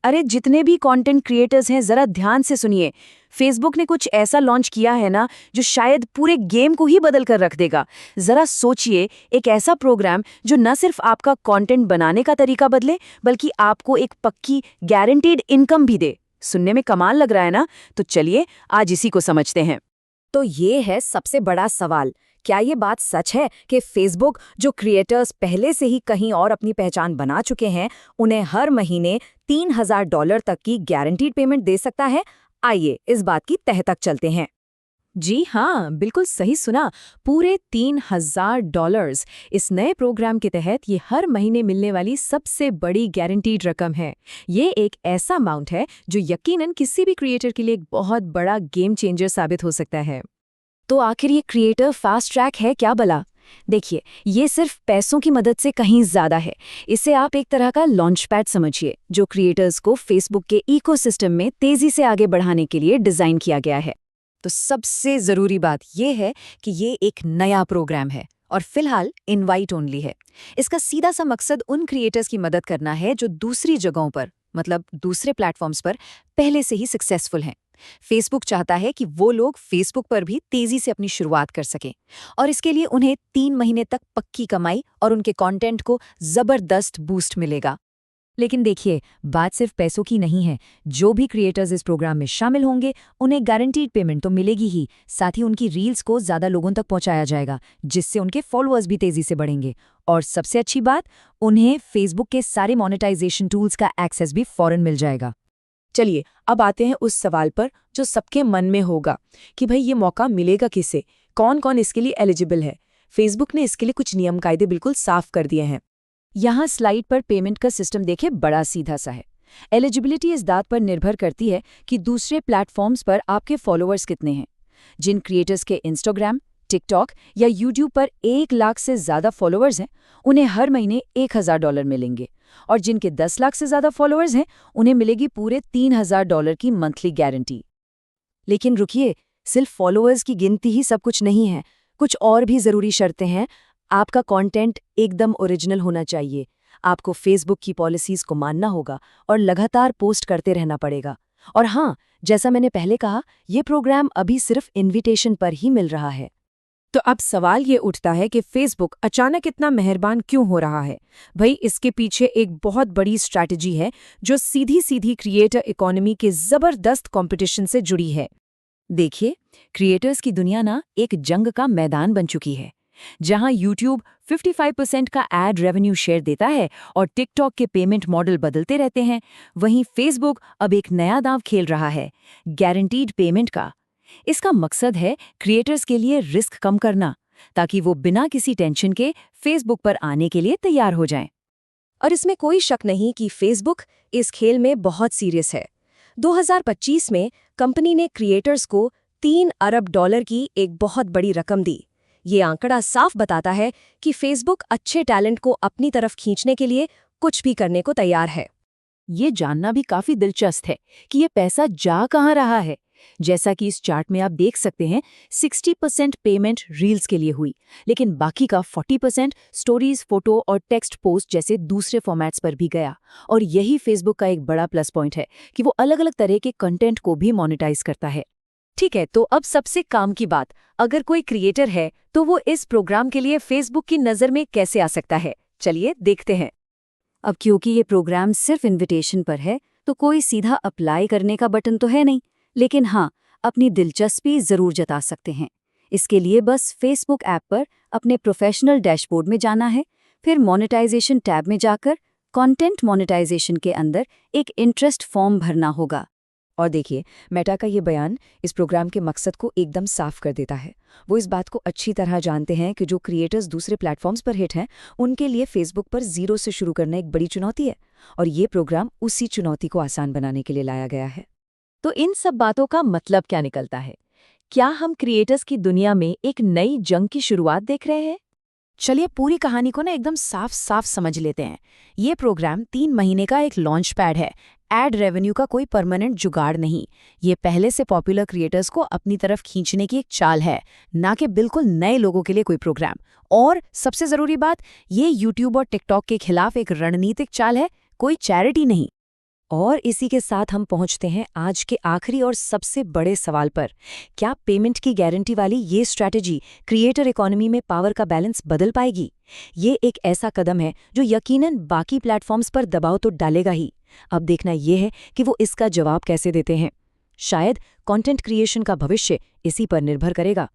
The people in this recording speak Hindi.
अरे जितने भी कंटेंट क्रिएटर्स हैं जरा ध्यान से सुनिए। फेसबुक ने कुछ ऐसा लॉन्च किया है ना जो शायद पूरे गेम को ही बदल कर रख देगा। जरा सोचिए, एक ऐसा प्रोग्राम जो न सिर्फ आपका कंटेंट बनाने का तरीका बदले बल्कि आपको एक पक्की गारंटीड इनकम भी दे। सुनने में कमाल लग रहा है ना? तो चलिए आज इसी को समझते हैं। तो ये है सबसे बड़ा सवाल। क्या ये बात सच है कि फेसबुक, जो क्रिएटर्स पहले से ही कहीं और अपनी पहचान बना चुके हैं, उन्हें हर महीने $3000 तक की गारंटीड पेमेंट दे सकता है? आइए इस बात की तह तक चलते हैं। जी हाँ, बिल्कुल सही सुना। पूरे $3000 इस नए प्रोग्राम के तहत ये हर महीने मिलने वाली सबसे बड़ी गारंटीड रकम है। ये एक ऐसा अमाउंट है जो यकीनन किसी भी क्रिएटर के लिए एक बहुत बड़ा गेम चेंजर साबित हो सकता है। तो आखिर ये क्रिएटर फास्ट ट्रैक है क्या भला? देखिए, ये सिर्फ पैसों की मदद से कहीं ज्यादा है। इसे आप एक तरह का लॉन्च पैड समझिए, जो क्रिएटर्स को फेसबुक के इकोसिस्टम में तेजी से आगे बढ़ाने के लिए डिजाइन किया गया है। तो सबसे ज़रूरी बात यह है कि ये एक नया प्रोग्राम है और फिलहाल इनवाइट ओनली है। इसका सीधा सा मकसद उन क्रिएटर्स की मदद करना है जो दूसरी जगहों पर, मतलब दूसरे प्लेटफॉर्म्स पर पहले से ही सक्सेसफुल हैं। फेसबुक चाहता है कि वो लोग फेसबुक पर भी तेजी से अपनी शुरुआत कर सकें और इसके लिए उन्हें 3 महीने तक पक्की कमाई और उनके कंटेंट को जबरदस्त बूस्ट मिलेगा। लेकिन देखिए, बात सिर्फ पैसों की नहीं है। जो भी क्रिएटर्स इस प्रोग्राम में शामिल होंगे, उन्हें गारंटीड पेमेंट तो मिलेगी ही, साथ ही उनकी रील्स को ज़्यादा लोगों तक पहुंचाया जाएगा, जिससे उनके फॉलोअर्स भी तेज़ी से बढ़ेंगे। और सबसे अच्छी बात, उन्हें फेसबुक के सारे मोनेटाइजेशन टूल्स का एक्सेस भी फौरन मिल जाएगा। चलिए अब आते हैं उस सवाल पर जो सबके मन में होगा कि भाई ये मौका मिलेगा किसे, कौन कौन इसके लिए एलिजिबल है। फेसबुक ने इसके लिए कुछ नियम कायदे बिल्कुल साफ कर दिए हैं। यहाँ स्लाइड पर पेमेंट का सिस्टम देखें, बड़ा सीधा सा है। एलिजिबिलिटी इस बात पर निर्भर करती है कि दूसरे प्लेटफॉर्म्स पर आपके फॉलोअर्स कितने हैं। जिन क्रिएटर्स के इंस्टाग्राम, टिकटॉक या यूट्यूब पर 1 लाख से ज़्यादा फॉलोअर्स हैं, उन्हें हर महीने $1000 मिलेंगे, और जिनके 10 लाख से ज़्यादा फॉलोअर्स हैं, उन्हें मिलेगी पूरे $3000 की मंथली गारंटी। लेकिन रुकिए, सिर्फ फॉलोअर्स की गिनती ही सब कुछ नहीं है। कुछ और भी ज़रूरी शर्तें हैं। आपका कंटेंट एकदम ओरिजिनल होना चाहिए, आपको फेसबुक की पॉलिसीज़ को मानना होगा और लगातार पोस्ट करते रहना पड़ेगा। और हाँ, जैसा मैंने पहले कहा, ये प्रोग्राम अभी सिर्फ इन्विटेशन पर ही मिल रहा है। तो अब सवाल ये उठता है कि फेसबुक अचानक इतना मेहरबान क्यों हो रहा है? भाई इसके पीछे एक बहुत बड़ी स्ट्रैटेजी है जो सीधी सीधी क्रिएटर इकोनॉमी के ज़बरदस्त कंपटीशन से जुड़ी है। देखिए, क्रिएटर्स की दुनिया ना एक जंग का मैदान बन चुकी है। जहां यूट्यूब 55% का एड रेवेन्यू शेयर देता है और टिकटॉक के पेमेंट मॉडल बदलते रहते हैं, वहीं फेसबुक अब एक नया दांव खेल रहा है, गारंटीड पेमेंट का। इसका मकसद है क्रिएटर्स के लिए रिस्क कम करना, ताकि वो बिना किसी टेंशन के फेसबुक पर आने के लिए तैयार हो जाएं। और इसमें कोई शक नहीं कि फेसबुक इस खेल में बहुत सीरियस है। 2025 में कंपनी ने क्रिएटर्स को $3 अरब की एक बहुत बड़ी रकम दी। ये आंकड़ा साफ बताता है कि फेसबुक अच्छे टैलेंट को अपनी तरफ खींचने के लिए कुछ भी करने को तैयार है। ये जानना भी काफी दिलचस्प है कि ये पैसा जा कहाँ रहा है। जैसा कि इस चार्ट में आप देख सकते हैं, 60% पेमेंट रील्स के लिए हुई, लेकिन बाकी का 40% स्टोरीज, फोटो और टेक्स्ट पोस्ट जैसे दूसरे फॉर्मेट्स पर भी गया। और यही फेसबुक का एक बड़ा प्लस पॉइंट है कि वो अलग अलग तरह के कंटेंट को भी मोनेटाइज करता है। ठीक है, तो अब सबसे काम की बात, अगर कोई क्रिएटर है तो वो इस प्रोग्राम के लिए फेसबुक की नज़र में कैसे आ सकता है? चलिए देखते हैं। अब क्योंकि ये प्रोग्राम सिर्फ इनविटेशन पर है, तो कोई सीधा अप्लाई करने का बटन तो है नहीं, लेकिन हाँ, अपनी दिलचस्पी ज़रूर जता सकते हैं। इसके लिए बस फेसबुक ऐप पर अपने प्रोफेशनल डैशबोर्ड में जाना है, फिर मोनेटाइजेशन टैब में जाकर कंटेंट मोनेटाइजेशन के अंदर एक इंटरेस्ट फॉर्म भरना होगा। और देखिए, मेटा का ये बयान इस प्रोग्राम के मकसद को एकदम साफ कर देता है। वो इस बात को अच्छी तरह जानते हैं कि जो क्रिएटर्स दूसरे प्लेटफॉर्म्स पर हिट हैं, उनके लिए फेसबुक पर ज़ीरो से शुरू करना एक बड़ी चुनौती है, और ये प्रोग्राम उसी चुनौती को आसान बनाने के लिए लाया गया है। तो इन सब बातों का मतलब क्या निकलता है? क्या हम क्रिएटर्स की दुनिया में एक नई जंग की शुरुआत देख रहे हैं? चलिए पूरी कहानी को ना एकदम साफ साफ समझ लेते हैं। ये प्रोग्राम 3 महीने का एक लॉन्च पैड है, एड रेवेन्यू का कोई परमानेंट जुगाड़ नहीं। ये पहले से पॉपुलर क्रिएटर्स को अपनी तरफ खींचने की एक चाल है, ना कि बिल्कुल नए लोगों के लिए कोई प्रोग्राम। और सबसे ज़रूरी बात, ये यूट्यूब और टिकटॉक के खिलाफ एक रणनीतिक चाल है, कोई चैरिटी नहीं। और इसी के साथ हम पहुंचते हैं आज के आखिरी और सबसे बड़े सवाल पर। क्या पेमेंट की गारंटी वाली ये स्ट्रैटेजी क्रिएटर इकोनॉमी में पावर का बैलेंस बदल पाएगी? ये एक ऐसा कदम है जो यकीनन बाकी प्लेटफॉर्म्स पर दबाव तो डालेगा ही। अब देखना ये है कि वो इसका जवाब कैसे देते हैं। शायद कंटेंट क्रिएशन का भविष्य इसी पर निर्भर करेगा।